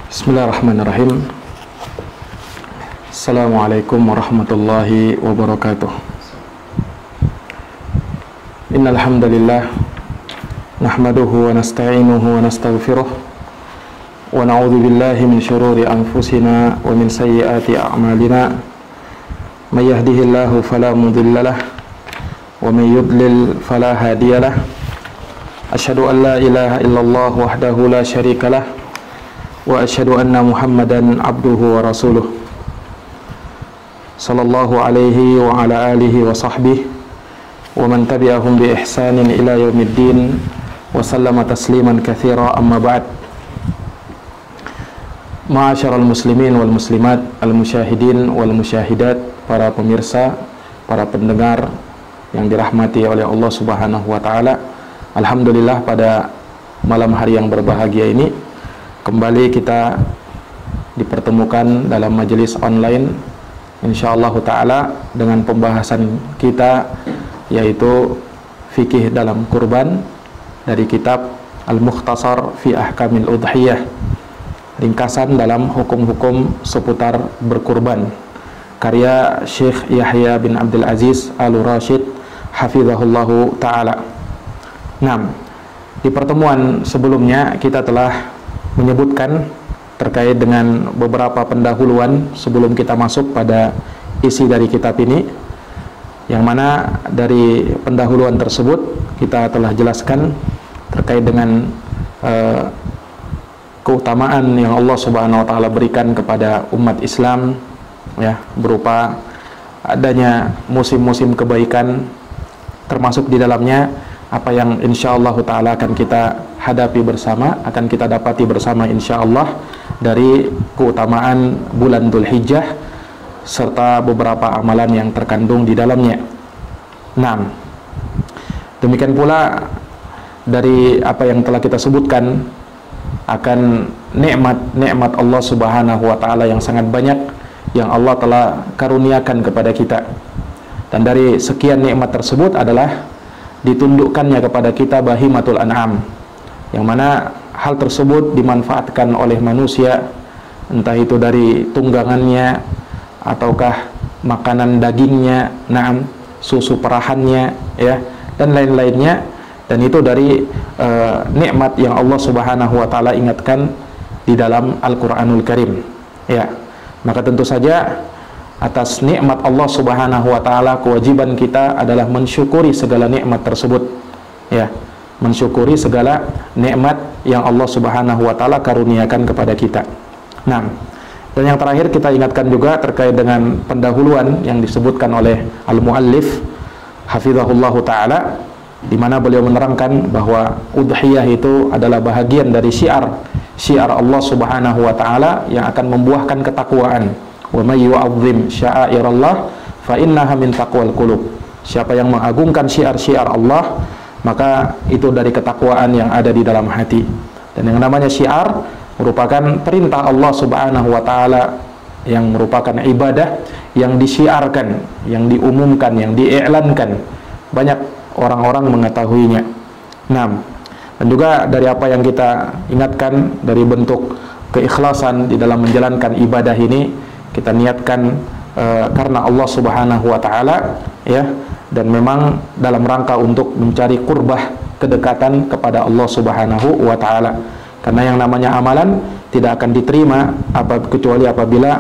Bismillahirrahmanirrahim. Assalamualaikum warahmatullahi wabarakatuh. Innal hamdalillah nahmaduhu wa nasta'inuhu wa nastaghfiruh wa na'udzu billahi min shururi anfusina wa min sayyiati a'malina. May yahdihillahu fala mudilla lahu wa may yudlil fala hadiya lahu. Asyhadu an la ilaha illallah wahdahu la syarika lahu wa asyhadu anna Muhammadan abduhu wa rasuluh sallallahu alaihi wa ala alihi wa sahbihi wa man tabi'ahum bi ihsanin ila yaumiddin wa sallama tasliman katsira, amma ba'd. Ma'asyiral muslimin wal muslimat, al musyahidin wal musyahidat, para pemirsa, para pendengar yang dirahmati oleh Allah Subhanahu wa taala. Alhamdulillah, pada malam hari yang berbahagia ini kembali kita dipertemukan dalam majelis online insyaallah ta'ala dengan pembahasan kita, yaitu fikih dalam kurban dari kitab Al-Mukhtasar fi Ahkamil Udhiyah, ringkasan dalam hukum-hukum seputar berkurban, karya Syekh Yahya bin Abdul Aziz Al-Rashid hafizahullahu ta'ala. Nah, di pertemuan sebelumnya kita telah menyebutkan terkait dengan beberapa pendahuluan sebelum kita masuk pada isi dari kitab ini, yang mana dari pendahuluan tersebut kita telah jelaskan terkait dengan keutamaan yang Allah Subhanahu wa taala berikan kepada umat Islam, ya, berupa adanya musim-musim kebaikan, termasuk di dalamnya apa yang insyaallah ta'ala akan kita hadapi bersama, akan kita dapati bersama insyaallah dari keutamaan bulan Dzulhijjah serta beberapa amalan yang terkandung di dalamnya. Nah, demikian pula dari apa yang telah kita sebutkan akan nikmat-nikmat Allah Subhanahu wa taala yang sangat banyak yang Allah telah karuniakan kepada kita. Dan dari sekian nikmat tersebut adalah ditundukkannya kepada kita bahimatul an'am, yang mana hal tersebut dimanfaatkan oleh manusia, entah itu dari tunggangannya ataukah makanan dagingnya, naam, susu perahannya, ya, dan lain-lainnya. Dan itu dari nikmat yang Allah Subhanahu wa taala ingatkan di dalam Al-Qur'anul Karim, ya. Maka tentu saja atas nikmat Allah Subhanahu wa taala kewajiban kita adalah mensyukuri segala nikmat tersebut, ya, mensyukuri segala nikmat yang Allah Subhanahu wa taala karuniakan kepada kita. Nah, dan yang terakhir kita ingatkan juga terkait dengan pendahuluan yang disebutkan oleh al-muallif hafizahullahu taala, di mana beliau menerangkan bahwa udhiyah itu adalah bahagian dari syiar Allah Subhanahu wa taala yang akan membuahkan ketakwaan. Wa may yu'azzim sya'airallah fa innaha min taqwal qulub. Siapa yang mengagungkan syiar-syiar Allah, maka itu dari ketakwaan yang ada di dalam hati. Dan yang namanya syiar merupakan perintah Allah Subhanahu wa taala yang merupakan ibadah yang disiarkan, yang diumumkan, yang diiklankan. Banyak orang-orang mengetahuinya. Nah, dan juga dari apa yang kita ingatkan dari bentuk keikhlasan di dalam menjalankan ibadah ini, kita niatkan karena Allah Subhanahu wa taala, ya, dan memang dalam rangka untuk mencari qurbah, kedekatan kepada Allah Subhanahu wa taala. Karena yang namanya amalan tidak akan diterima kecuali apabila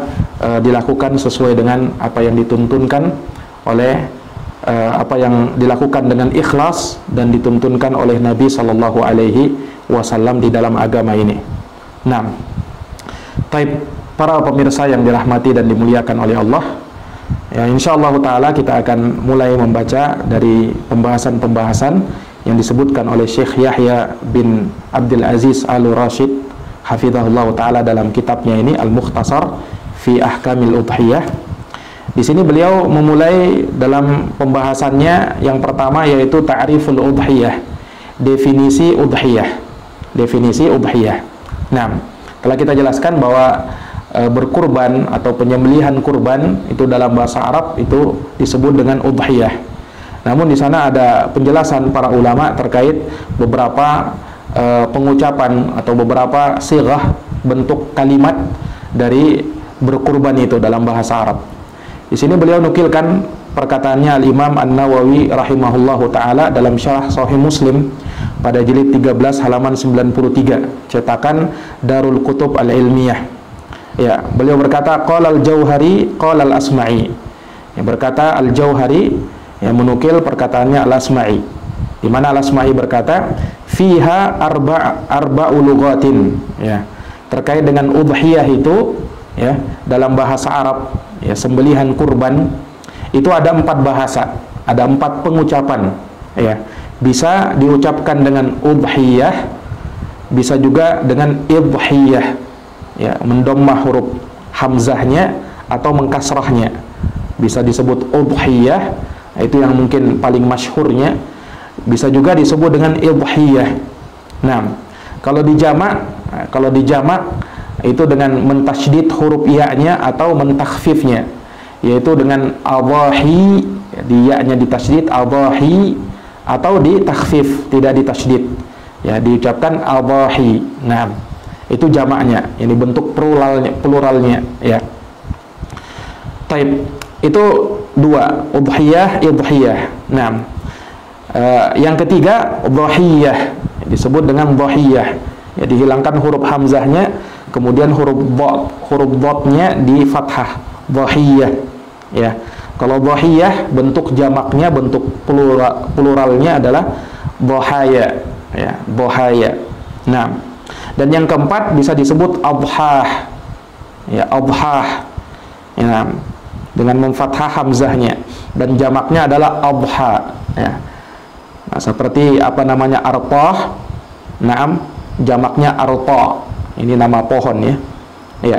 dilakukan sesuai dengan apa yang dituntunkan oleh apa yang dilakukan dengan ikhlas dan dituntunkan oleh Nabi Shallallahu Alaihi Wasallam di dalam agama ini. Nah, taib para pemirsa yang dirahmati dan dimuliakan oleh Allah, ya insyaallah taala kita akan mulai membaca dari pembahasan-pembahasan yang disebutkan oleh Syekh Yahya bin Abdul Aziz Al-Rashid hafizahullah taala dalam kitabnya ini Al-Mukhtasar fi Ahkamil Udhiyah. Di sini beliau memulai dalam pembahasannya yang pertama yaitu ta'riful udhiyah, definisi udhiyah. Definisi udhiyah. Nah, telah kita jelaskan bahwa berkurban atau penyembelihan kurban itu dalam bahasa Arab itu disebut dengan udhiyah. Namun di sana ada penjelasan para ulama terkait beberapa pengucapan atau beberapa sighah bentuk kalimat dari berkurban itu dalam bahasa Arab. Di sini beliau nukilkan perkataannya Al-Imam An-Nawawi rahimahullahu taala dalam Syarah Sahih Muslim pada jilid 13 halaman 93 cetakan Darul Kutub Al-Ilmiyah. Ya, beliau berkata qala Al-Jauhari qala Al-Asma'i. Ya, berkata Al-Jauhari yang menukil perkataannya Al-Asma'i. Di mana Al-Asma'i berkata fiha arba'u lughatin, ya, terkait dengan udhiyah itu, ya, dalam bahasa Arab, ya, sembelihan kurban itu ada 4 bahasa, ada 4 pengucapan, ya. Bisa diucapkan dengan udhiyah, bisa juga dengan idhiyah, ya, mendommah huruf hamzahnya atau mengkasrahnya. Bisa disebut udhiyah, itu yang mungkin paling masyhurnya. Bisa juga disebut dengan idhiyah. Nah, kalau dijamak itu dengan mentasydid huruf iya-nya atau mentakhfifnya, yaitu dengan adhahi, di ya-nya ditasydid adhahi, atau ditakhfif tidak ditasydid, ya, diucapkan adhahi. Nah, itu jamaknya, ini bentuk pluralnya, ya. Taib, itu 2, udhiyah, idhiyah. Nah, yang ketiga dhahiyah, disebut dengan dhahiyah, ya, dihilangkan huruf hamzahnya, kemudian huruf dotnya di fathah, dhahiyah, ya. Kalau dhahiyah bentuk jamaknya, bentuk pluralnya adalah dhahaya, ya, dhahaya. Nah, dan yang keempat bisa disebut adhah, ya, adhah, ya, dengan memfathah hamzahnya, dan jamaknya adalah adha, ya. Nah, seperti apa namanya artah, naam, jamaknya arta. Ini nama pohon, ya. Ya.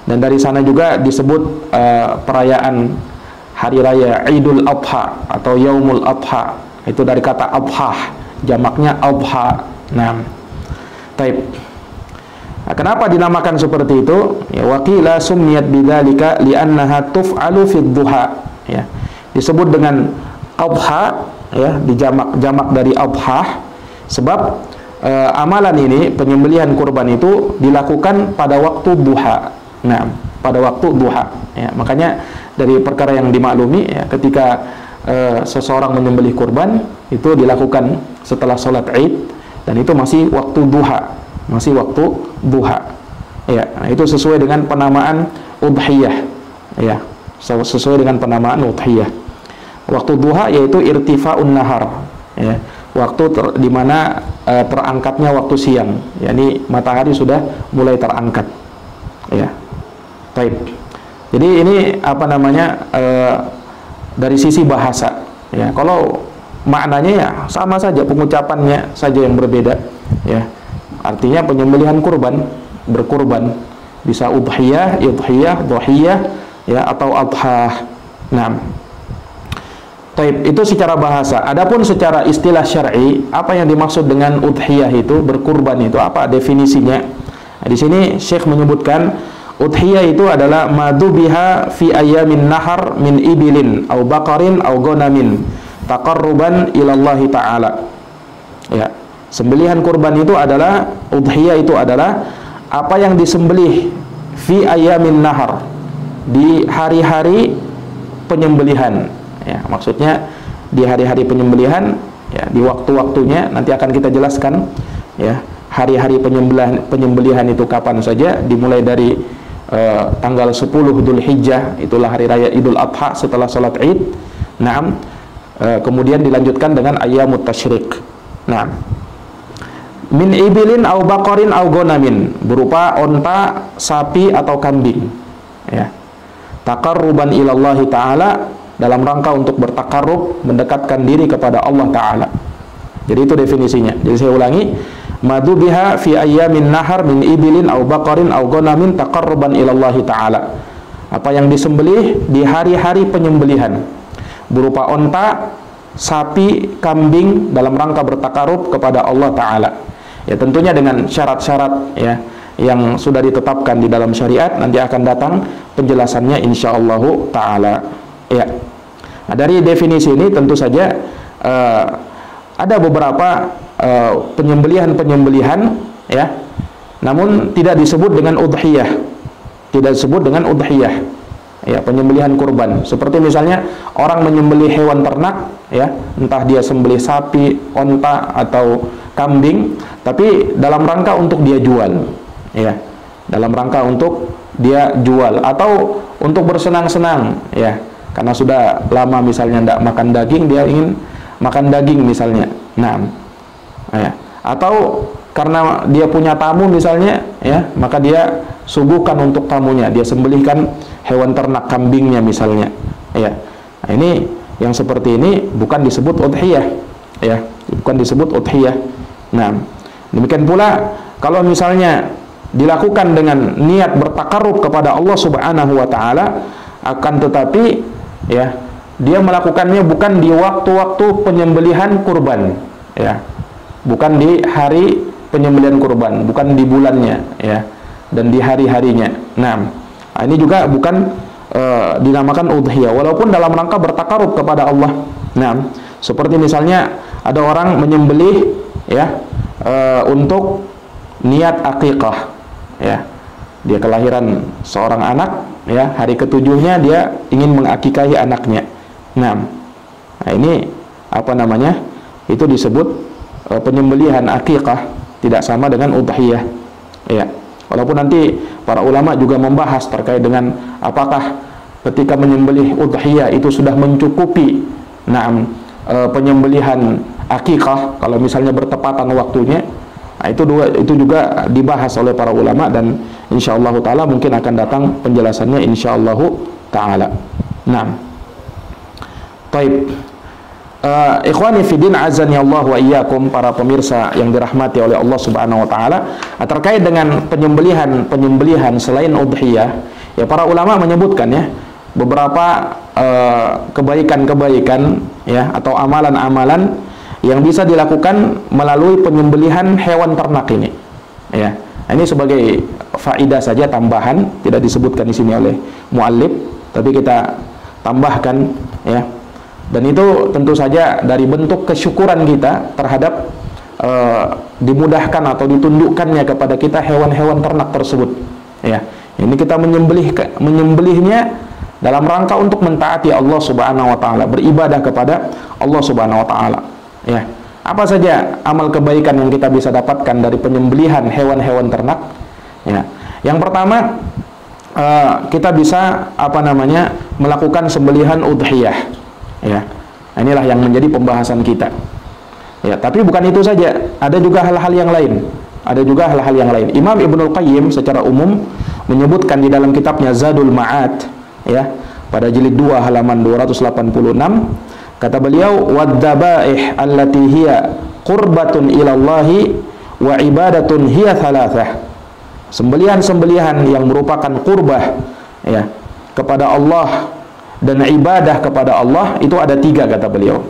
Dan dari sana juga disebut perayaan hari raya Idul Adha atau Yaumul Adha. Itu dari kata adhah, jamaknya adha. Nah, taib. Nah, kenapa dinamakan seperti itu? Ya, waqila summiyat bidzalika li'annaha tuf'alu fid duha. Ya. Disebut dengan adha, ya, dijamak dari adhah sebab amalan ini, penyembelihan kurban itu dilakukan pada waktu duha. Nah, pada waktu duha, ya. Makanya dari perkara yang dimaklumi, ya, ketika seseorang menyembelih kurban itu dilakukan setelah sholat Id, dan itu masih waktu duha, masih waktu duha, ya. Nah, itu sesuai dengan penamaan udhiyah, ya, sesuai dengan penamaan udhiyah. Waktu duha yaitu irtifa'un nahar, ya, waktu di mana terangkatnya waktu siang, yakni matahari sudah mulai terangkat, ya. Baik. Jadi ini apa namanya, dari sisi bahasa, ya. Kalau maknanya ya sama saja, pengucapannya saja yang berbeda, ya. Artinya penyembelihan kurban, berkurban, bisa udhiyah, idhiyah, dhahiyah, ya, atau adhah. Nah, taib, itu secara bahasa. Adapun secara istilah syar'i, apa yang dimaksud dengan udhiyah itu, berkurban itu, apa definisinya? Nah, di sini Syekh menyebutkan udhiyah itu adalah madubiha fi ayamin nahar min ibilin au baqarin au gonamin taqarruban ilallahi ta'ala. Ya, sembelihan kurban itu adalah, udhiyah itu adalah apa yang disembelih fi ayamin nahar, di hari-hari penyembelihan. Ya, maksudnya di hari-hari penyembelihan, ya, di waktu-waktunya nanti akan kita jelaskan, ya, hari-hari penyembelihan itu kapan saja, dimulai dari tanggal 10 Dzulhijjah, itulah hari raya Idul Adha setelah salat Id. Naam, Kemudian dilanjutkan dengan ayyamut tasyrik. Nah, min ibilin au baqarin au gonamin, berupa onta, sapi atau kambing. Ya. Taqarruban ilallahi ta'ala, dalam rangka untuk bertakarrub, mendekatkan diri kepada Allah Ta'ala. Jadi itu definisinya. Jadi saya ulangi, madu biha fi ayyamin nahar min ibilin au baqarin au gonamin taqarruban ilallahi ta'ala. Apa yang disembelih di hari-hari penyembelihan, berupa onta, sapi, kambing, dalam rangka bertakarrub kepada Allah Ta'ala. Ya, tentunya dengan syarat-syarat ya yang sudah ditetapkan di dalam syariat. Nanti akan datang penjelasannya insyaallah Ta'ala. Ya. Nah, dari definisi ini tentu saja ada beberapa penyembelihan-penyembelihan ya, namun tidak disebut dengan udhiyah, tidak disebut dengan udhiyah ya, penyembelihan kurban. Seperti misalnya orang menyembelih hewan ternak ya, entah dia sembelih sapi, onta atau kambing, tapi dalam rangka untuk dia jual ya, dalam rangka untuk dia jual atau untuk bersenang-senang ya, karena sudah lama misalnya tidak makan daging, dia ingin makan daging misalnya. Nah, ya. Atau karena dia punya tamu misalnya ya, maka dia suguhkan untuk tamunya, dia sembelihkan hewan ternak, kambingnya misalnya ya. Nah, ini yang seperti ini bukan disebut udhiyah ya, bukan disebut udhiyah. Nah, demikian pula kalau misalnya dilakukan dengan niat bertakarrub kepada Allah Subhanahu wa Ta'ala, akan tetapi ya, dia melakukannya bukan di waktu-waktu penyembelihan kurban ya, bukan di hari penyembelihan kurban, bukan di bulannya ya, dan di hari-harinya. Nah, ini juga bukan dinamakan udhiyah, walaupun dalam rangka bertakarrub kepada Allah. Nah, seperti misalnya ada orang menyembelih ya untuk niat akikah ya, dia kelahiran seorang anak ya, hari ketujuhnya dia ingin mengakikahi anaknya. Nah, ini apa namanya, itu disebut penyembelihan akikah, tidak sama dengan udhiyah ya. Walaupun nanti para ulama juga membahas terkait dengan apakah ketika menyembelih udhiyah itu sudah mencukupi penyembelihan akikah kalau misalnya bertepatan waktunya. Nah, itu juga dibahas oleh para ulama, dan insyaallah taala mungkin akan datang penjelasannya insyaallah taala. Nah, baik. Ikhwani fiddin azani Allah wa iyyakum, para pemirsa yang dirahmati oleh Allah Subhanahu wa taala, terkait dengan penyembelihan selain udhiyah, ya para ulama menyebutkan ya beberapa kebaikan-kebaikan ya atau amalan-amalan yang bisa dilakukan melalui penyembelihan hewan ternak ini. Ya, ini sebagai faidah saja tambahan, tidak disebutkan di sini oleh muallif, tapi kita tambahkan ya. Dan itu tentu saja dari bentuk kesyukuran kita terhadap dimudahkan atau ditundukkannya kepada kita hewan-hewan ternak tersebut. Ya, ini kita menyembelihnya dalam rangka untuk mentaati Allah Subhanahu wa taala, beribadah kepada Allah Subhanahu wa taala. Ya, apa saja amal kebaikan yang kita bisa dapatkan dari penyembelihan hewan-hewan ternak? Ya, yang pertama kita bisa melakukan sembelihan udhiyah. Ya, inilah yang menjadi pembahasan kita. Ya, tapi bukan itu saja, ada juga hal-hal yang lain. Ada juga hal-hal yang lain. Imam Ibnul Qayyim secara umum menyebutkan di dalam kitabnya Zadul Ma'ad, ya, pada jilid 2 halaman 286, kata beliau, "Wadzabaih allati hiya qurbatun ilallahi wa ibadatun hiya thalathah." Sembelihan-sembelihan yang merupakan qurbah ya kepada Allah dan ibadah kepada Allah itu ada 3, kata beliau.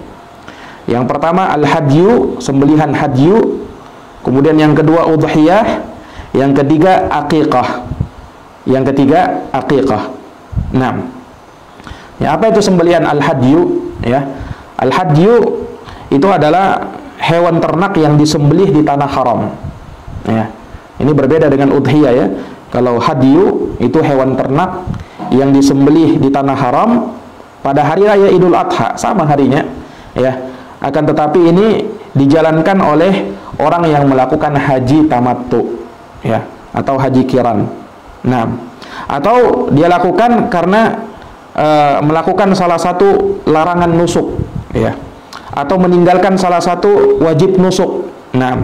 Yang pertama al-hadyu, sembelihan hadyu. Kemudian yang kedua udhiyah. Yang ketiga aqiqah. Nah, ya, apa itu sembelihan al-hadyu? Ya, al-hadyu itu adalah hewan ternak yang disembelih di tanah haram. Ya, ini berbeda dengan udhiyah ya. Kalau hadyu itu hewan ternak yang disembelih di tanah haram pada hari raya Idul Adha, sama harinya ya. Akan tetapi ini dijalankan oleh orang yang melakukan haji tamattu ya, atau haji qiran. Nah, atau dia lakukan karena melakukan salah satu larangan nusuk ya, atau meninggalkan salah satu wajib nusuk. Nah,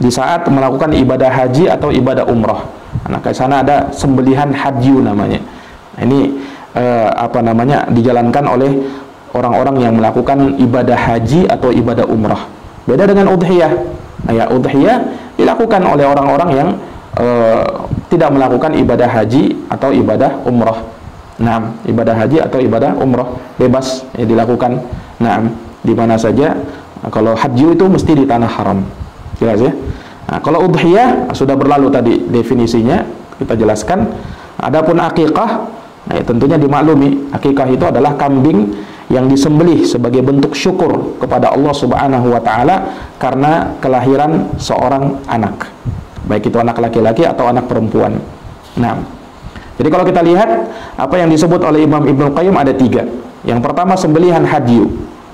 di saat melakukan ibadah haji atau ibadah umrah. Nah, ke sana ada sembelihan haji namanya. Nah, ini dijalankan oleh orang-orang yang melakukan ibadah haji atau ibadah umrah. Beda dengan udhiyah. Nah, ya, udhiyah dilakukan oleh orang-orang yang tidak melakukan ibadah haji atau ibadah umrah. Nah, ibadah haji atau ibadah umrah bebas ya dilakukan. Nah, di mana saja. Nah, kalau haji itu mesti di tanah haram. Jelas ya? Nah, kalau udhiyah sudah berlalu tadi definisinya, kita jelaskan. Adapun akikah, nah, tentunya dimaklumi, akikah itu adalah kambing yang disembelih sebagai bentuk syukur kepada Allah Subhanahu wa taala karena kelahiran seorang anak. Baik itu anak laki-laki atau anak perempuan. Nah, jadi kalau kita lihat apa yang disebut oleh Imam Ibnu Qayyim ada 3. Yang pertama sembelihan hadyu.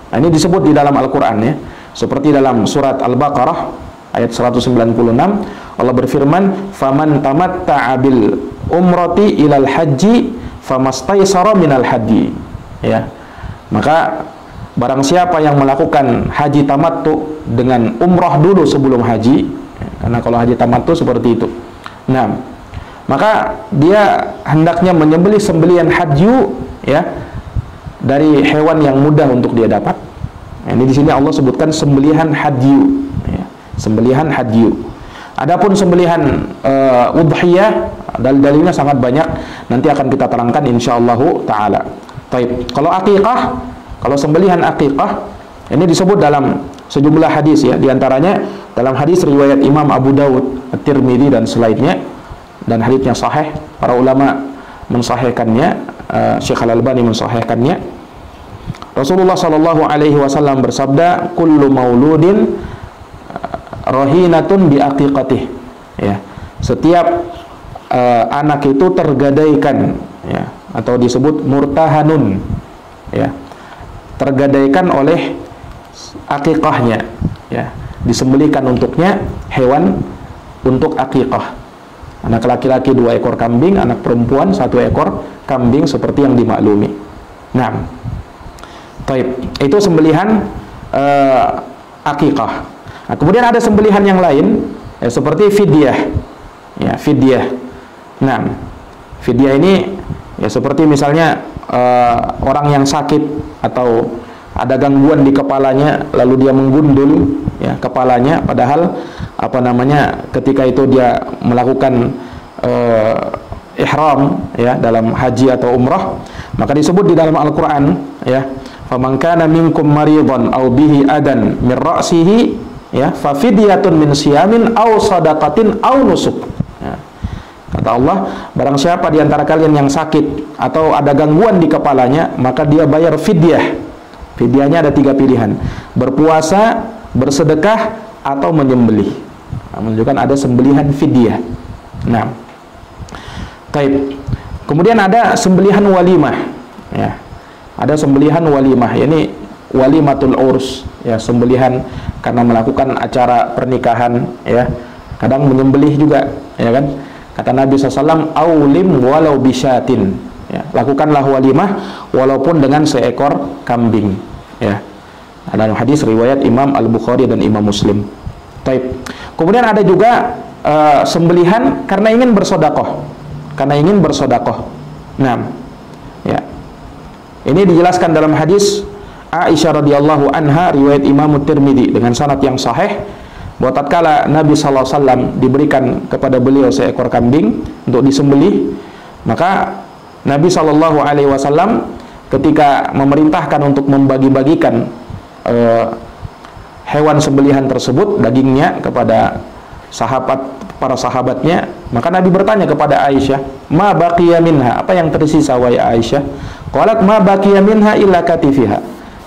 Nah, ini disebut di dalam Al-Qur'an ya. Seperti dalam surat Al-Baqarah ayat 196, Allah berfirman, "Faman tamatta'a bil umrati ilal haji famastaysara minal haji." Ya. Maka barang siapa yang melakukan haji tamattu dengan umrah dulu sebelum haji, karena kalau haji tamattu seperti itu. Nah, maka dia hendaknya menyembelih sembelihan hadyu ya dari hewan yang mudah untuk dia dapat. Nah, ini di sini Allah sebutkan sembelihan hadyu ya, sembelihan hadyu. Adapun sembelihan udhiyah dalilnya sangat banyak, nanti akan kita terangkan insyaallah taala. Baik, kalau akikah, kalau sembelihan akikah ini disebut dalam sejumlah hadis ya, diantaranya dalam hadis riwayat Imam Abu Dawud, At-Tirmidzi dan selainnya, dan hadisnya sahih, para ulama mensahihkannya, Syekh Al-Albani mensahihkannya. Rasulullah sallallahu alaihi wasallam bersabda, "Kullu mauludin rahinatun bi aqiqatih." Ya, setiap anak itu tergadaikan ya, atau disebut murtahanun ya, tergadaikan oleh akikahnya ya, disembelihkan untuknya hewan untuk akikah. Anak laki-laki 2 ekor kambing, anak perempuan 1 ekor kambing seperti yang dimaklumi. Nah, taib, itu sembelihan akikah. Nah, kemudian ada sembelihan yang lain ya, seperti fidyah ya, fidyah. Nah, fidyah ini ya seperti misalnya orang yang sakit atau ada gangguan di kepalanya lalu dia menggundul ya kepalanya, padahal ketika itu dia melakukan ihram ya dalam haji atau umrah, maka disebut di dalam Al-Qur'an ya, faman kana minkum maridhan aw bihi adan min ra'sihi ya fa fidyatun min siyamin aw shadaqatin aw nusuk. Kata Allah, barang siapa di antara kalian yang sakit atau ada gangguan di kepalanya, maka dia bayar fidyah. Fidyahnya ada 3 pilihan: berpuasa, bersedekah, atau menyembelih. Nah, menunjukkan ada sembelihan fidyah. Nah, baik. Kemudian ada sembelihan walimah. Ya, ada sembelihan walimah. Ini walimatul urs. Ya, sembelihan karena melakukan acara pernikahan. Ya, kadang menyembelih juga. Ya kan? Kata Nabi SAW, "Aulim walau bisyatin." Ya, lakukanlah walimah walaupun dengan seekor kambing. Ya, dalam hadis riwayat Imam Al-Bukhari dan Imam Muslim. Taib. Kemudian ada juga sembelihan karena ingin bersodakoh. Karena ingin bersodakoh. Nah, ya. Ini dijelaskan dalam hadis Aisyah radhiyallahu anha riwayat Imam Tirmidzi dengan sanad yang sahih, bahwa tatkala Nabi SAW diberikan kepada beliau seekor kambing untuk disembelih, maka Nabi SAW ketika memerintahkan untuk membagi-bagikan hewan sembelihan tersebut, dagingnya kepada para sahabatnya, maka Nabi bertanya kepada Aisyah, "Ma baqiya minha?" Apa yang tersisa wahai Aisyah? Qalat, "Ma baqiya minha illa katifiha."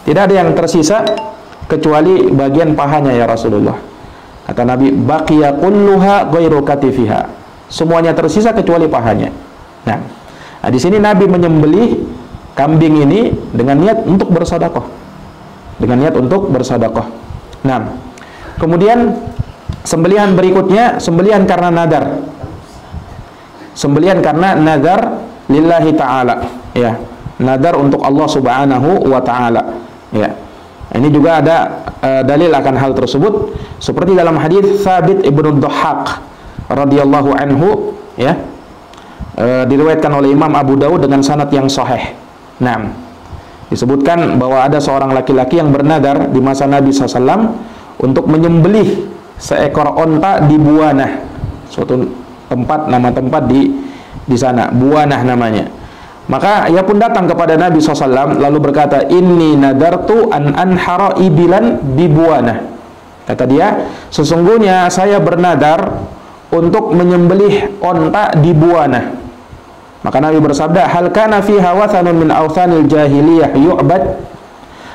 Tidak ada yang tersisa kecuali bagian pahanya ya Rasulullah. Kata Nabi, "Baqiya kulluha ghairu katifiha." Semuanya tersisa kecuali pahanya. Nah, di sini Nabi menyembelih kambing ini dengan niat untuk bersedekah. Dengan niat untuk bersedekah. Nah, kemudian sembelihan berikutnya, sembelihan karena nadar. Sembelihan karena nadar lillahi ta'ala, ya. Nadar untuk Allah Subhanahu wa taala, ya. Ini juga ada dalil akan hal tersebut seperti dalam hadis Thabit ibnu Dhahhak radhiyallahu anhu, ya, diriwayatkan oleh Imam Abu Dawud dengan sanad yang sahih. Nah, disebutkan bahwa ada seorang laki-laki yang bernadar di masa Nabi SAW untuk menyembelih seekor onta di Buanah, suatu tempat, nama tempat di sana, Buanah namanya. Maka ia pun datang kepada Nabi SAW lalu berkata, inni nadartu an anhara ibilan di Buanah. Kata dia, sesungguhnya saya bernadar untuk menyembelih onta di Buanah. Maka Nabi bersabda, hal kana fiha wathanun min awthanil jahiliyah yu'bad?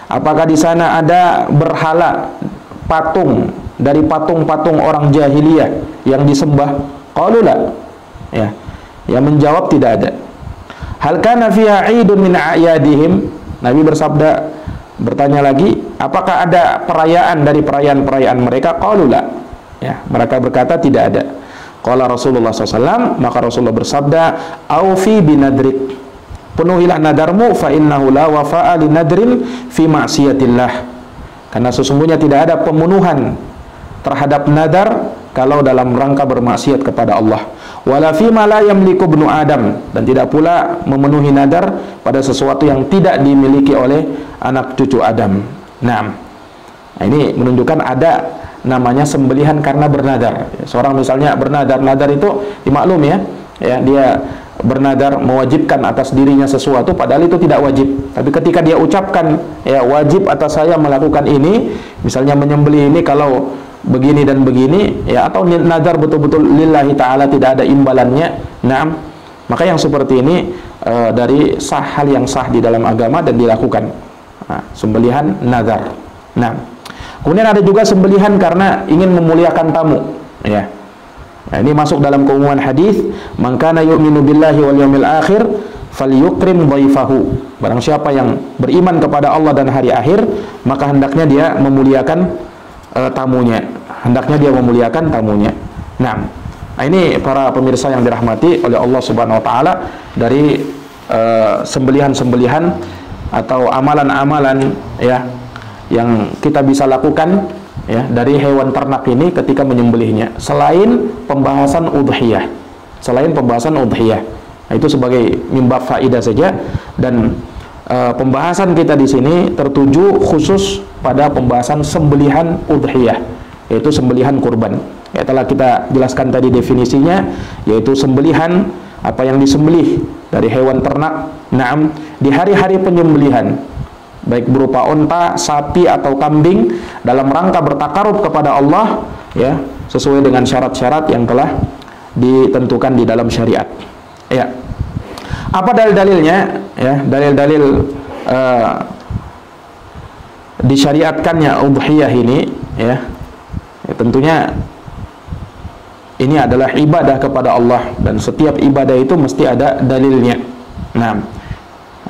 Apakah di sana ada berhala, patung dari patung-patung orang jahiliyah yang disembah? Qalu la. Ya. Yang menjawab tidak ada. Hal kana fiha 'idun min a'yadihim? Nabi bersabda, bertanya lagi, apakah ada perayaan dari perayaan-perayaan mereka? Qalu la. Ya, mereka berkata tidak ada. Qala Rasulullah SAW, maka Rasulullah bersabda, aufi binadrik, penuhilah nadarmu, fa innahu la wafa'a li nadrin fi ma'siyatillah, karena sesungguhnya tidak ada pemenuhan terhadap nadar kalau dalam rangka bermaksiat kepada Allah. Wala fi ma la yamliku ibnu Adam, dan tidak pula memenuhi nadar pada sesuatu yang tidak dimiliki oleh anak cucu Adam. Nah, ini menunjukkan ada namanya sembelihan karena bernadar. Seorang misalnya bernadar, nadar itu dimaklum ya, dia bernadar mewajibkan atas dirinya sesuatu padahal itu tidak wajib. Tapi ketika dia ucapkan, ya wajib atas saya melakukan ini, misalnya menyembelih ini kalau begini dan begini, ya, atau nadar betul-betul lillahi ta'ala tidak ada imbalannya. Nah, maka yang seperti ini dari hal yang sah di dalam agama dan dilakukan. Nah, sembelihan nadar. Nah, kemudian ada juga sembelihan karena ingin memuliakan tamu, ya. Nah, ini masuk dalam keumuman hadis, man kana yu'minu billahi wal yawmil akhir falyukrim dhaifahu. Barang siapa yang beriman kepada Allah dan hari akhir, maka hendaknya dia memuliakan tamunya. Hendaknya dia memuliakan tamunya. Nah, ini para pemirsa yang dirahmati oleh Allah Subhanahu wa taala, dari sembelihan-sembelihan atau amalan-amalan, ya, yang kita bisa lakukan, ya, dari hewan ternak ini ketika menyembelihnya, selain pembahasan udhiyah. Nah, itu sebagai mimbab faidah saja, dan pembahasan kita di sini tertuju khusus pada pembahasan sembelihan udhiyah, yaitu sembelihan kurban. Ya, telah kita jelaskan tadi definisinya, yaitu sembelihan apa yang disembelih dari hewan ternak, naam, di hari-hari penyembelihan, baik berupa onta, sapi atau kambing, dalam rangka bertakarub kepada Allah, ya, sesuai dengan syarat-syarat yang telah ditentukan di dalam syariat. Ya. Apa dalil-dalilnya? Ya, dalil-dalil disyariatkannya udhiyah ini, ya, tentunya ini adalah ibadah kepada Allah, dan setiap ibadah itu mesti ada dalilnya. Nah,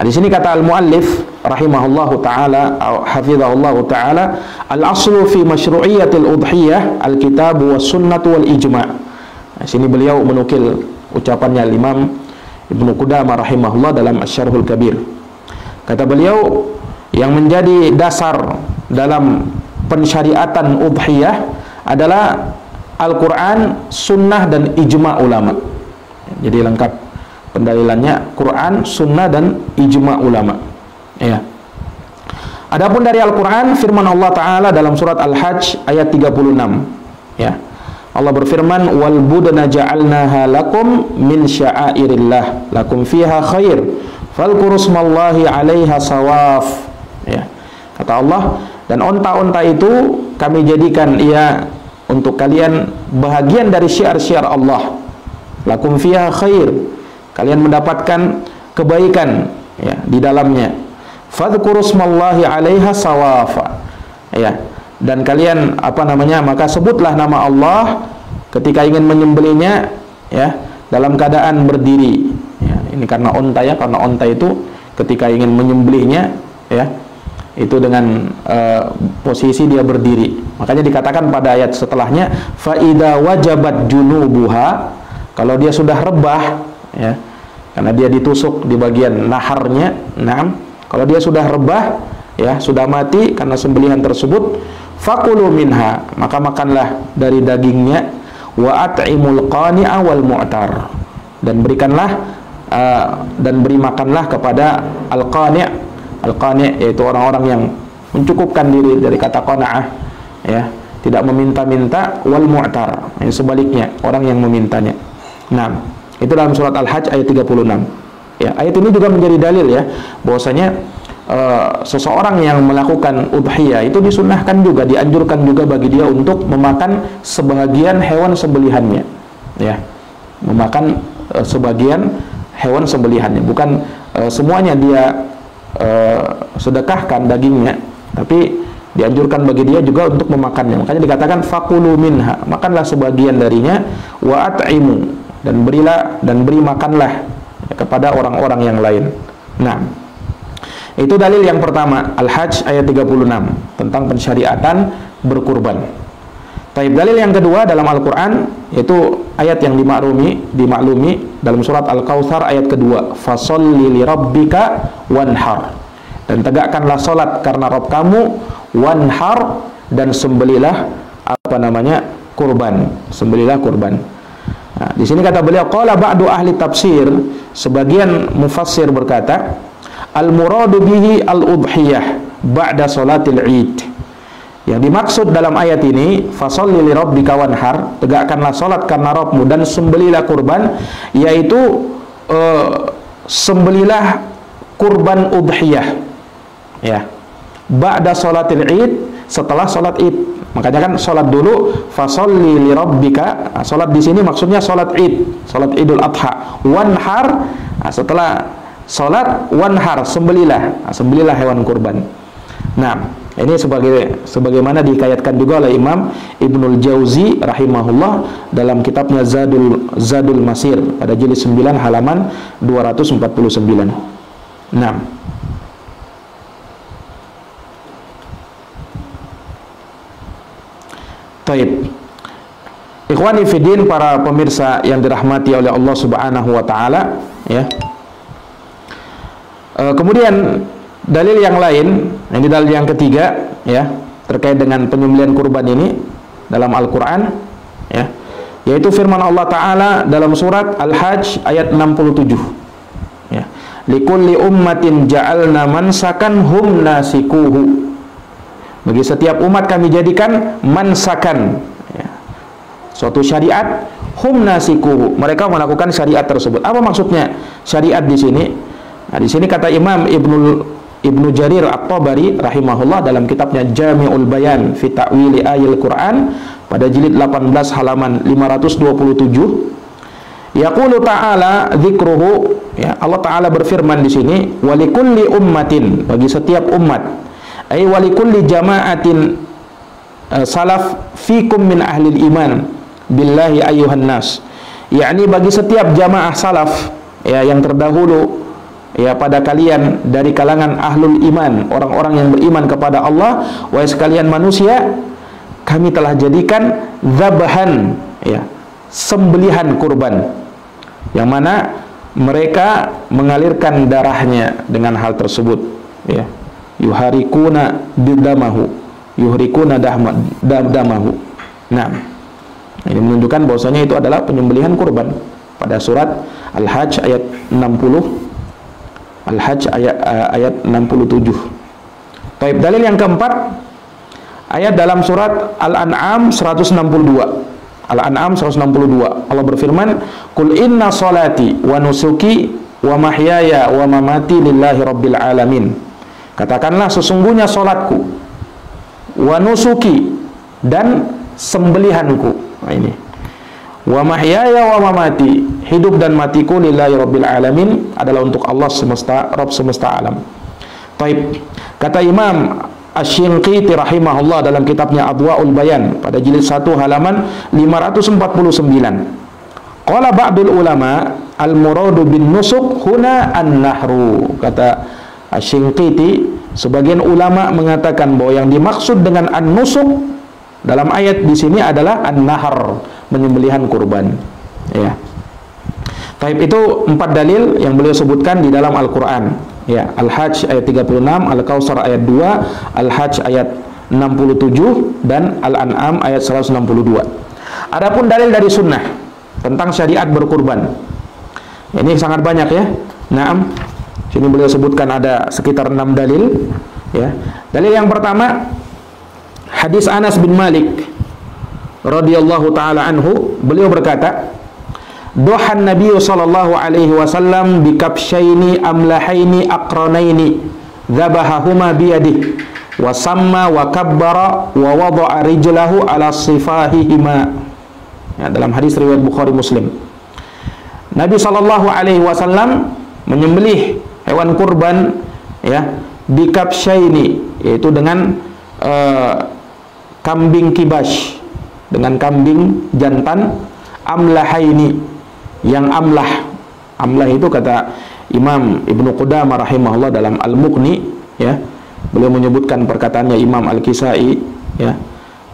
di sini kata al-muallif rahimahullahu taala, hafizahullahu taala, al-aslu fi masyru'iyatil udhiyah al-kitab was sunnah wal ijma'. Nah, sini beliau menukil ucapannya Imam Ibnu Qudamah rahimahullah dalam Asy-Syarhul Kabir. Kata beliau, yang menjadi dasar dalam pensyariatan udhiyah adalah Al-Quran, sunnah, dan ijma' ulama. Jadi lengkap pendalilannya, Quran, sunnah, dan ijma' ulama. Ya. Adapun dari Al-Quran, firman Allah Ta'ala dalam surat Al-Hajj ayat 36. Ya. Allah berfirman, wal budna ja'alnaha lakum min sya'airillah lakum fiha khair falquru smallahi 'alaiha sawaf. Ya. Kata Allah, dan onta-onta itu kami jadikan ia untuk kalian bahagian dari syiar-syiar Allah. Lakum fiha khair, kalian mendapatkan kebaikan, ya, di dalamnya. Fadhkuru smallahi 'alaiha sawafa. Ya. Dan kalian maka sebutlah nama Allah ketika ingin menyembelihnya, ya, dalam keadaan berdiri. Ya, ini karena onta, ya, karena onta itu ketika ingin menyembelihnya, ya, itu dengan posisi dia berdiri. Makanya dikatakan pada ayat setelahnya, fa idza wajabat junubuha, kalau dia sudah rebah, ya, karena dia ditusuk di bagian naharnya. Nah, kalau dia sudah rebah, ya, sudah mati karena sembelihan tersebut, fakulu minha, maka makanlah dari dagingnya, wa at'imul qani'a wal mu'tar, dan berikanlah dan beri makanlah kepada al-qani'. Al-qani' yaitu orang-orang yang mencukupkan diri, dari kata qana'ah, ya, tidak meminta-minta, wal mu'tar, yang sebaliknya, orang yang memintanya. Nah, itu dalam surat Al-Hajj ayat 36. Ya, ayat ini juga menjadi dalil ya bahwasanya seseorang yang melakukan udhiyah itu disunnahkan juga, dianjurkan juga bagi dia untuk memakan sebagian hewan sembelihannya, ya, memakan sebagian hewan sembelihannya, bukan semuanya dia sedekahkan dagingnya, tapi dianjurkan bagi dia juga untuk memakannya. Makanya dikatakan fakulu minha, makanlah sebagian darinya, wa at'imu, dan berilah dan beri makanlah kepada orang-orang yang lain. Nah, itu dalil yang pertama, Al-Hajj ayat 36, tentang pensyariatan berkurban. Taib, dalil yang kedua dalam Al-Quran, yaitu ayat yang dimaklumi dalam surat Al-Kautsar ayat kedua, fasolli li rabbika wanhar, dan tegakkanlah solat karena Rabb kamu, wanhar, dan sembelilah kurban, sembelilah kurban. Nah, di sini kata beliau, qala ba'du ahli tafsir, sebagian mufassir berkata, al-muradu bihi al-udhiyah ba'da salatil Id. Yang dimaksud dalam ayat ini, fasolli li rabbika wanhar, tegakkanlah salat karena Rabbmu dan sembelilah kurban, yaitu sembelilah kurban udhiyah, ya, ba'da salatil Id, setelah salat Id. Makanya kan salat dulu, fasolli li rabbika. Nah, salat di sini maksudnya salat Id, salat Idul Adha. Wanhar, nah, setelah salat wanhar, sembelilah, nah, sembelilah hewan kurban. Nah, ini sebagaimana dikayatkan juga oleh Imam Ibnul Jauzi rahimahullah dalam kitabnya Zadul Masir pada jilid 9 halaman 249. Nah, taib, ikhwani fiddin, para pemirsa yang dirahmati oleh Allah Subhanahu wa taala, ya. Kemudian dalil yang lain, ini dalil yang ketiga, ya, terkait dengan penyembelihan kurban ini dalam Al-Qur'an, ya, yaitu firman Allah taala dalam surat Al-Hajj ayat 67, ya, likulli ummatin ja'alna mansakan hum nasikuhu, bagi setiap umat kami jadikan mansakan, ya, suatu syariat, hum nasikuhu, mereka melakukan syariat tersebut. Apa maksudnya syariat di sini? Nah, di sini kata Imam Ibnu Jarir At-Tabari rahimahullah dalam kitabnya Jami'ul Bayan fi Ta'wili Ayatil Quran pada jilid 18 halaman 527, yaqulu ta'ala dzikruhu, ya, Allah taala berfirman di sini, walikulli ummatin, bagi setiap umat, ay walikulli jama'atin salaf fikum min ahlil iman billahi ayyuhan nas, yakni bagi setiap jamaah salaf, ya, yang terdahulu, ya, pada kalian dari kalangan ahlul iman, orang-orang yang beriman kepada Allah, wahai sekalian manusia, kami telah jadikan zabahan, ya, sembelihan kurban, yang mana mereka mengalirkan darahnya dengan hal tersebut, ya, yuharikuna bidamahu, yuhrikuna damahu. Nah, ini menunjukkan bahwasanya itu adalah penyembelihan kurban pada surat Al-Hajj ayat 60, Al-Hajj ayat 67. Baik, dalil yang keempat, ayat dalam surat Al-An'am 162. Al-An'am 162. Allah berfirman, "Qul inna salati wa nusuki wa mahyaya wa mamati lillahi rabbil alamin." Katakanlah, sesungguhnya salatku, wa nusuki, dan sembelihanku. Nah, ini. Wa mahyaya wa mamati, hidup dan matiku, lillahi rabbil alamin, adalah untuk Allah semesta, Rabb semesta alam. Taib, kata Imam Asy-Shinqiti rahimahullah dalam kitabnya Adwaul Bayan pada jilid 1 halaman 549, qala ba'dul ulama al-muradu bin nusuk huna an-nahru. Kata Asy-Shinqiti, sebagian ulama mengatakan bahwa yang dimaksud dengan an-nusuk dalam ayat di sini adalah an-nahar, menyembelihan kurban, ya. Taib, itu 4 dalil yang beliau sebutkan di dalam Al-Qur'an, Ya, Al-Hajj ayat 36, Al-Kautsar ayat 2, Al-Hajj ayat 67 dan Al-An'am ayat 162. Adapun dalil dari sunnah tentang syariat berkurban, ini sangat banyak ya. Naam, sini beliau sebutkan ada sekitar 6 dalil ya. Dalil yang pertama, hadis Anas bin Malik radhiyallahu taala anhu, beliau berkata, "Duhan Nabi sallallahu alaihi wasallam bi kabsyaini amlahaini aqranaini dzabahahuma bi yadihi wa samma wa kabbara wa wada'a rijlahu ala sifahihima." Ya, dalam hadis riwayat Bukhari Muslim, Nabi sallallahu alaihi wasallam menyembelih hewan kurban ya, bi kabsyaini, yaitu dengan kambing kibas, dengan kambing jantan, amlahaini, yang amlah. Amlah itu kata Imam Ibnu Qudamah rahimahullah dalam Al-Mughni ya, beliau menyebutkan perkataannya Imam Al-Kisai ya,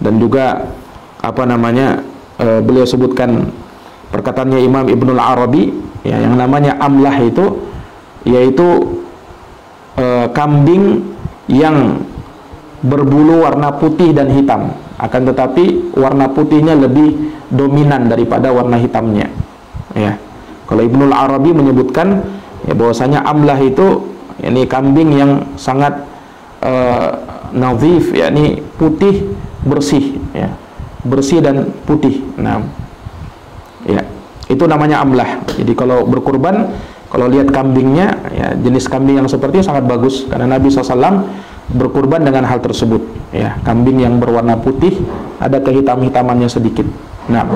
dan juga apa namanya, beliau sebutkan perkataannya Imam Ibnu Al-Arabi ya, yang namanya amlah itu yaitu kambing yang berbulu warna putih dan hitam, akan tetapi warna putihnya lebih dominan daripada warna hitamnya ya. Kalau Ibnu Al-Arabi menyebutkan ya, bahwasanya amlah itu ini kambing yang sangat nadhif, yakni putih bersih ya, bersih dan putih. Nah ya, itu namanya amlah. Jadi kalau berkurban, kalau lihat kambingnya ya, jenis kambing yang seperti sangat bagus, karena Nabi SAW berkurban dengan hal tersebut ya, kambing yang berwarna putih, ada kehitam-hitamannya sedikit. Nah,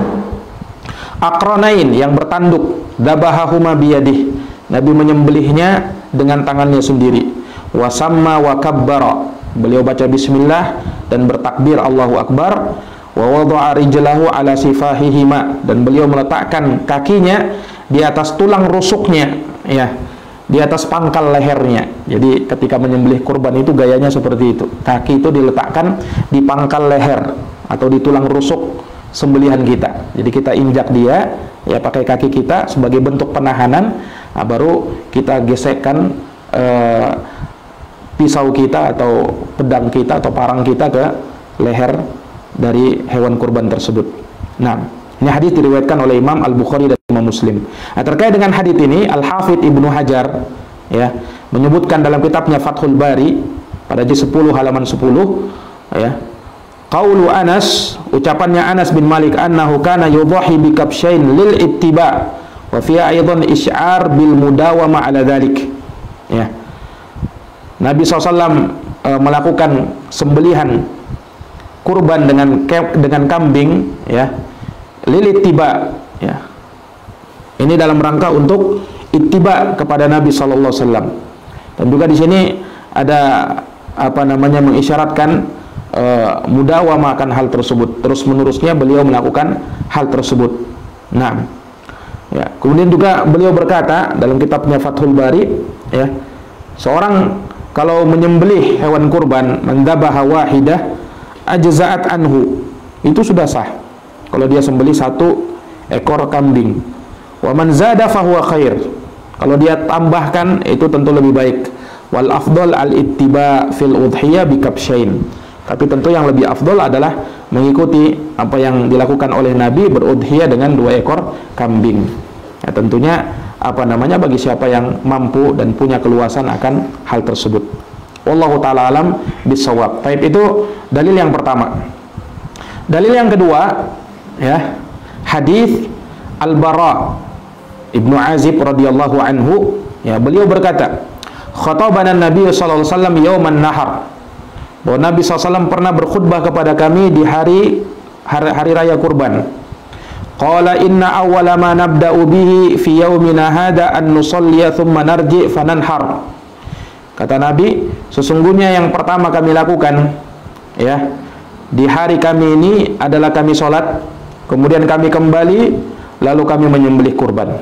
aqranain yang bertanduk, dzabahahuma biyadih, Nabi menyembelihnya dengan tangannya sendiri. Wasamma wa kabbara, beliau baca bismillah dan bertakbir Allahu Akbar. Wa wada'a rijlahu ala sifahihima, dan beliau meletakkan kakinya di atas tulang rusuknya ya, di atas pangkal lehernya. Jadi ketika menyembelih kurban itu gayanya seperti itu, kaki itu diletakkan di pangkal leher atau di tulang rusuk sembelihan kita. Jadi kita injak dia ya pakai kaki kita sebagai bentuk penahanan. Nah, baru kita gesekkan pisau kita atau pedang kita atau parang kita ke leher dari hewan kurban tersebut. Nah, ini hadis diriwayatkan oleh Imam Al-Bukhari dan Imam Muslim. Nah, terkait dengan hadis ini, Al-Hafidz Ibnu Hajar ya menyebutkan dalam kitabnya Fathul Bari pada juz 10 halaman 10 ya, qaulu Anas, ucapannya Anas bin Malik, annahu kana yudhahi bi kabsyain lil ittiba wa fiha aidan isy'ar bil mudawama ala dzalik ya. Nabi SAW melakukan sembelihan kurban dengan kambing ya, lil ittiba ya. Ini dalam rangka untuk ittiba kepada Nabi sallallahu alaihi wasallam. Dan juga di sini ada apa namanya, mengisyaratkan mudawamah akan hal tersebut. Terus menerusnya beliau melakukan hal tersebut. Nah, ya, kemudian juga beliau berkata dalam kitabnya Fathul Bari ya, seorang kalau menyembelih hewan kurban, mandzabaha wahidah ajza'at anhu, itu sudah sah kalau dia sembelih 1 ekor kambing. Wa man zada fahuwa khair, kalau dia tambahkan itu tentu lebih baik. Wal afdal al ittiba fil udhiyah bi kabsyain, tapi tentu yang lebih afdal adalah mengikuti apa yang dilakukan oleh Nabi, berudhiyah dengan 2 ekor kambing ya, tentunya apa namanya, bagi siapa yang mampu dan punya keluasan akan hal tersebut. Wallahu ta'ala alam bisawab. Baik, itu dalil yang pertama. Dalil yang kedua ya, hadis Al-Bara Ibnu Azib radhiyallahu anhu ya, beliau berkata, khatabana Nabi sallallahu alaihi wasallam yauman nahar, bahwa Nabi SAW pernah berkhutbah kepada kami di hari raya kurban. Qala inna awwala ma nabda'u bihi fi yaumina hadha an nusalliya thumma narji fananhar. Kata Nabi, sesungguhnya yang pertama kami lakukan ya di hari kami ini adalah kami sholat, kemudian kami kembali, lalu kami menyembelih kurban.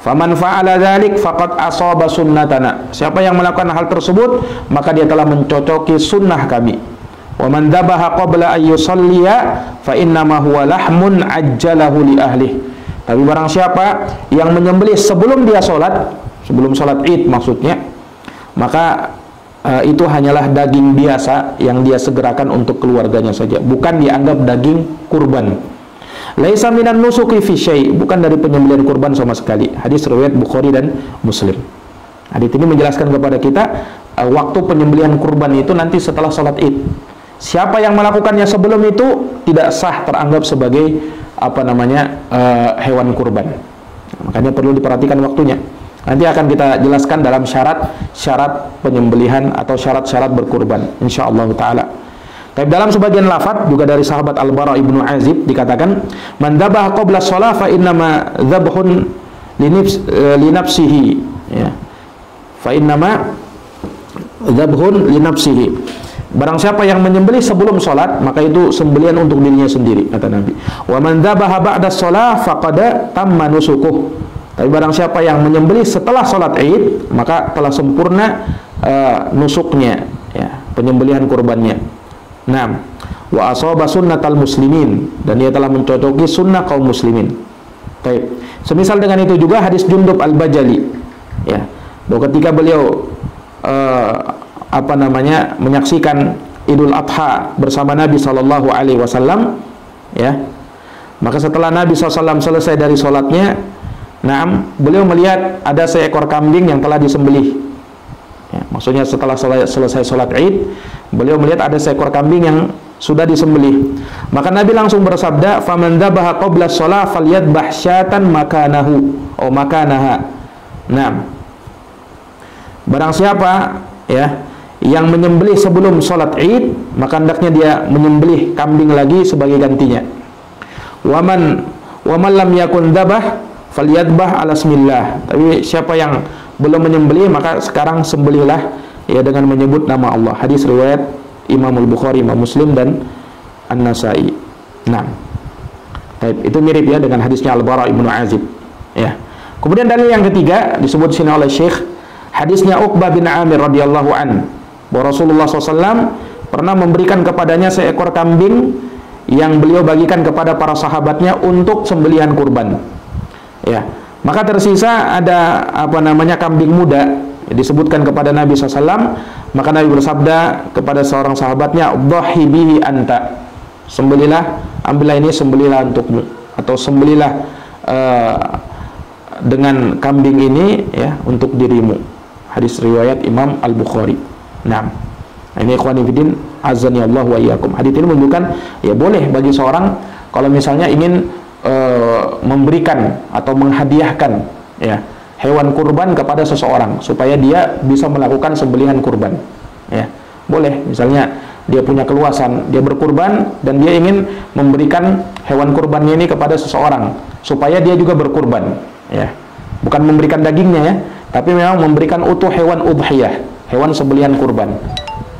Faman fa'ala dzalik faqad asaba sunnatana. Siapa yang melakukan hal tersebut, maka dia telah mencocoki sunnah kami. Wa man dzabaha qabla ay yusalliya fa innama huwa lahmun ajjalahu li ahli. Tapi barang siapa yang menyembelih sebelum dia sholat, sebelum sholat Id maksudnya, maka itu hanyalah daging biasa yang dia segerakan untuk keluarganya saja, bukan dianggap daging kurban. Laisa minan nusuki fi syai', bukan dari penyembelihan kurban sama sekali. Hadis riwayat Bukhari dan Muslim. Hadis ini menjelaskan kepada kita waktu penyembelihan kurban itu nanti setelah sholat Id. Siapa yang melakukannya sebelum itu tidak sah teranggap sebagai hewan kurban. Makanya perlu diperhatikan waktunya. Nanti akan kita jelaskan dalam syarat penyembelihan atau syarat-syarat berkurban, insyaallah taala. Tapi dalam sebagian lafaz juga dari sahabat Al-Bara ibnu Azib dikatakan, "Man dzabaha qabla shalah fa innama dzabhun li nafsihi." Ya. Fa innama dzabhun li nafsihi. Barang siapa yang menyembelih sebelum salat, maka itu sembelihan untuk dirinya sendiri, kata Nabi. "Wa man dzabaha ba'da shalah faqad tamma nusukuh." Tapi barang siapa yang menyembelih setelah salat Id, maka telah sempurna nusuknya, ya, penyembelihan kurbannya. Naam, wa asaba sunnatal muslimin, dan dia telah mencocoki sunnah kaum muslimin. Baik. Semisal dengan itu juga hadis Jundub Al-Bajali, ya, bahwa ketika beliau menyaksikan Idul Adha bersama Nabi sallallahu alaihi wasallam, ya, maka setelah Nabi SAW selesai dari sholatnya, naam, beliau melihat ada seekor kambing yang telah disembelih. Ya, maksudnya setelah selesai sholat Id, beliau melihat ada seekor kambing yang sudah disembelih. Maka Nabi langsung bersabda, "Faman dzabaha qabla shalah falyadbah syatan makanahu atau makanaha." Nah, barang siapa, ya, yang menyembelih sebelum sholat Id, maka hendaknya dia menyembelih kambing lagi sebagai gantinya. Waman lam yakun dzabah falyadbah ala bismillah. Tapi siapa yang belum menyembelih, maka sekarang sembelihlah, ya, dengan menyebut nama Allah. Hadis riwayat Imam Al-Bukhari, Imam Muslim, dan An-Nasai. Nah, itu mirip ya dengan hadisnya Al-Bara ibnu Azib. Ya. Kemudian dalil yang ketiga disebut sini oleh Syekh, hadisnya Uqbah bin Amir radhiyallahu an, bahwa Rasulullah SAW pernah memberikan kepadanya seekor kambing yang beliau bagikan kepada para sahabatnya untuk sembelihan kurban. Ya. Maka tersisa ada kambing muda, disebutkan kepada Nabi SAW. Maka Nabi bersabda kepada seorang sahabatnya, "Dhahi bihi anta." Sembelilah, ambillah ini, sembelilah untukmu, atau sembelilah dengan kambing ini, ya, untuk dirimu. Hadis riwayat Imam Al-Bukhari. Nah, ini ikhwani fillah, azani Allah wa iyyakum. Hadis ini menunjukkan, ya, boleh bagi seorang kalau misalnya ingin memberikan atau menghadiahkan, ya, hewan kurban kepada seseorang supaya dia bisa melakukan sembelihan kurban, ya, boleh. Misalnya dia punya keluasan, dia berkurban dan dia ingin memberikan hewan kurbannya ini kepada seseorang supaya dia juga berkurban, ya, bukan memberikan dagingnya, ya, tapi memang memberikan utuh hewan udhiyah, hewan sembelihan kurban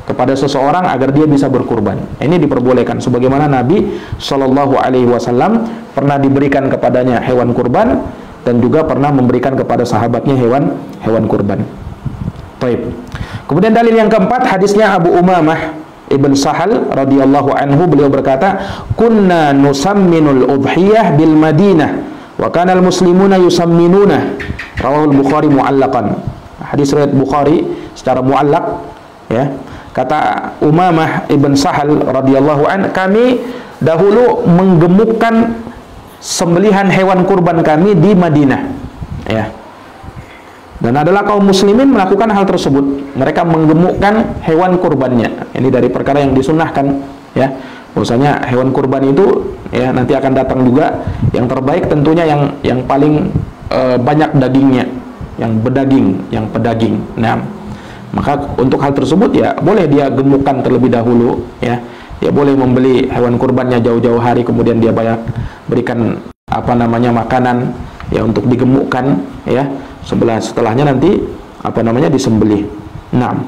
kepada seseorang agar dia bisa berkurban. Ini diperbolehkan, sebagaimana Nabi Shallallahu Alaihi Wasallam pernah diberikan kepadanya hewan kurban dan juga pernah memberikan kepada sahabatnya hewan kurban. Taib. Kemudian dalil yang keempat, hadisnya Abu Umamah Ibn Sahal radhiyallahu anhu, beliau berkata, "Kunna nusamminul udhiyah bil Madinah wa kana al muslimuna yusamminuna." Rawahul Bukhari mu'allaqan. Hadis riwayat Bukhari secara mu'allaq, ya. Kata Umamah Ibn Sahal radhiyallahu an, "Kami dahulu menggemukkan sembelihan hewan kurban kami di Madinah." Ya. Dan adalah kaum muslimin melakukan hal tersebut. Mereka menggemukkan hewan kurbannya. Ini dari perkara yang disunnahkan, ya. Bahwasanya hewan kurban itu, ya, nanti akan datang juga yang terbaik tentunya yang paling banyak dagingnya, yang berdaging, yang pedaging. Nah, maka untuk hal tersebut, ya, boleh dia gemukkan terlebih dahulu, ya. Dia boleh membeli hewan kurbannya jauh-jauh hari, kemudian dia berikan makanan, ya, untuk digemukkan, ya. Setelahnya nanti disembelih. Nah,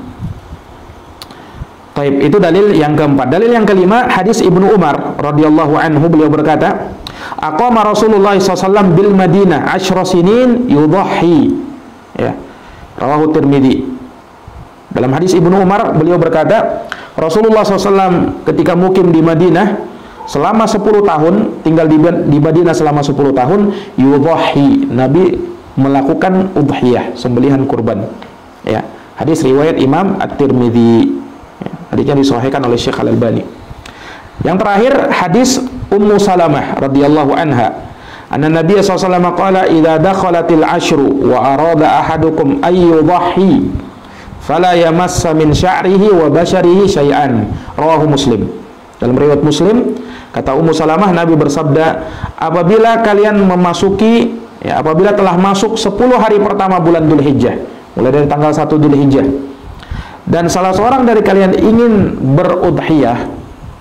taib, itu dalil yang keempat. Dalil yang kelima, hadis Ibnu Umar radhiyallahu anhu, beliau berkata, "Aqama Rasulullah SAW bil Madinah 10 sinin yudhahi." Ya. Rawahu Tirmidzi. Dalam hadis Ibnu Umar, beliau berkata, Rasulullah SAW ketika mukim di Madinah selama 10 tahun, tinggal di Madinah selama 10 tahun, yudhahi, Nabi melakukan udhiyah, sembelihan kurban, ya. Hadis riwayat Imam At-Tirmidzi. Hadisnya disahihkan oleh Syekh Al-Albani. Yang terakhir hadis Ummu Salamah radhiyallahu anha. Anna Nabiy sallallahu alaihi wasallam qala idza dakhalatil ashru wa arada ahadukum ay yudhi fala yamassa min sya'rihi wa basharihi syai'an. Rawahu Muslim. Dalam riwayat Muslim kata Ummu Salamah, Nabi bersabda, apabila kalian memasuki apabila telah masuk 10 hari pertama bulan Dzulhijjah, mulai dari tanggal 1 Dzulhijjah, dan salah seorang dari kalian ingin berudhiyah,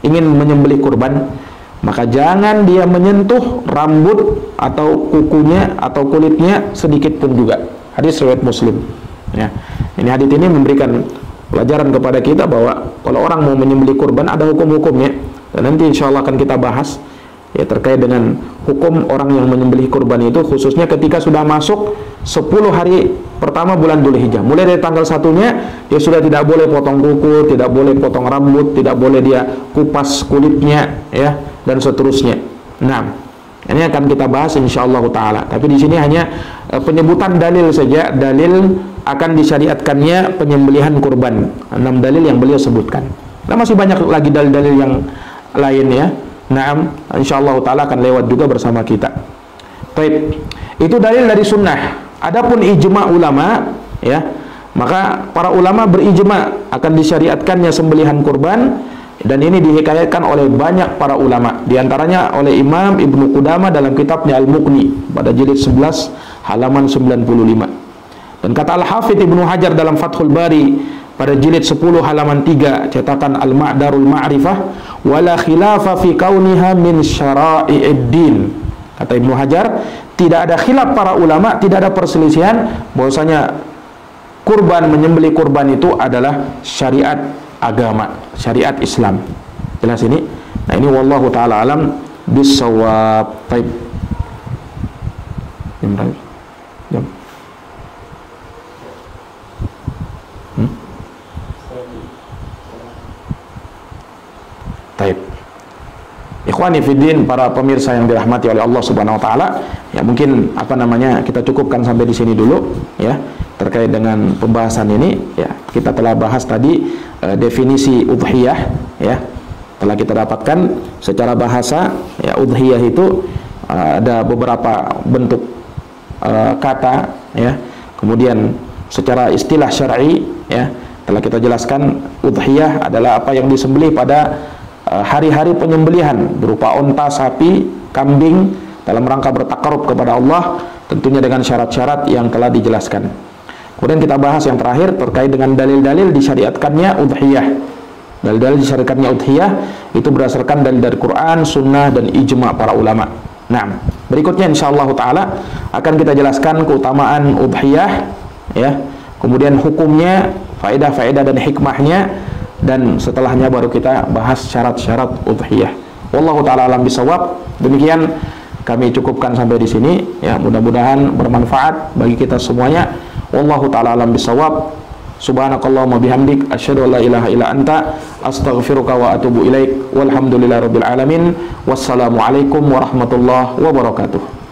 ingin menyembelih kurban, maka jangan dia menyentuh rambut atau kukunya atau kulitnya sedikit pun juga. Hadis riwayat Muslim. Ya. Ini hadis ini memberikan pelajaran kepada kita bahwa kalau orang mau menyembelih kurban ada hukum-hukumnya. Dan nanti insya Allah akan kita bahas ya terkait dengan hukum orang yang menyembelih kurban itu, khususnya ketika sudah masuk 10 hari pertama bulan Dzulhijjah. Mulai dari tanggal 1-nya dia sudah tidak boleh potong kuku, tidak boleh potong rambut, tidak boleh dia kupas kulitnya ya, dan seterusnya. Nah, ini akan kita bahas insyaallah taala. Tapi di sini hanya penyebutan dalil saja, dalil akan disyariatkannya penyembelihan kurban. 6 dalil yang beliau sebutkan. Nah, masih banyak lagi dalil-dalil yang lain ya. Naam, insyaallah taala akan lewat juga bersama kita. Baik, itu dalil dari sunnah. Adapun ijma ulama ya, maka para ulama berijma akan disyariatkannya sembelihan kurban, dan ini dihikayatkan oleh banyak para ulama, di antaranya oleh Imam Ibnu Qudamah dalam kitabnya Al-Mughni pada jilid 11 halaman 95. Dan kata Al-Hafidz Ibnu Hajar dalam Fathul Bari pada jilid 10 halaman 3 cetakan Al-Ma'darul Ma'rifah, wala khilafa fi kauniha min syara'i'id din. Kata Ibnu Hajar, tidak ada khilaf para ulama, tidak ada perselisihan bahwasanya kurban, menyembelih kurban itu adalah syariat agama, syariat Islam. Jelas ini? Nah, ini wallahu taala alam bisawab. Baik. Jam. Baik. Ikhwani fiddin, para pemirsa yang dirahmati oleh Allah Subhanahu wa taala, ya mungkin kita cukupkan sampai di sini dulu ya terkait dengan pembahasan ini ya. Kita telah bahas tadi definisi udhiyah ya. Telah kita dapatkan secara bahasa ya, udhiyah itu ada beberapa bentuk kata ya. Kemudian secara istilah syar'i ya, telah kita jelaskan udhiyah adalah apa yang disembelih pada hari-hari penyembelihan berupa onta, sapi, kambing dalam rangka bertakarub kepada Allah, tentunya dengan syarat-syarat yang telah dijelaskan. Kemudian kita bahas yang terakhir terkait dengan dalil-dalil disyariatkannya udhiyah. Dalil-dalil disyariatkannya udhiyah itu berdasarkan dalil dari Quran, Sunnah, dan ijma para ulama. Nah, berikutnya insyaallah taala akan kita jelaskan keutamaan udhiyah ya, kemudian hukumnya, faedah-faedah dan hikmahnya, dan setelahnya baru kita bahas syarat-syarat udhiyah. Wallahu taala alam bisawab. Demikian kami cukupkan sampai di sini ya, mudah-mudahan bermanfaat bagi kita semuanya. Wallahu taala alam bisawab. Subhanakallahumma bihamdik asyhadu an la ilaha illa anta astaghfiruka wa atubu ilaik. Walhamdulillahirabbil alamin. Wassalamu alaikum warahmatullahi wabarakatuh.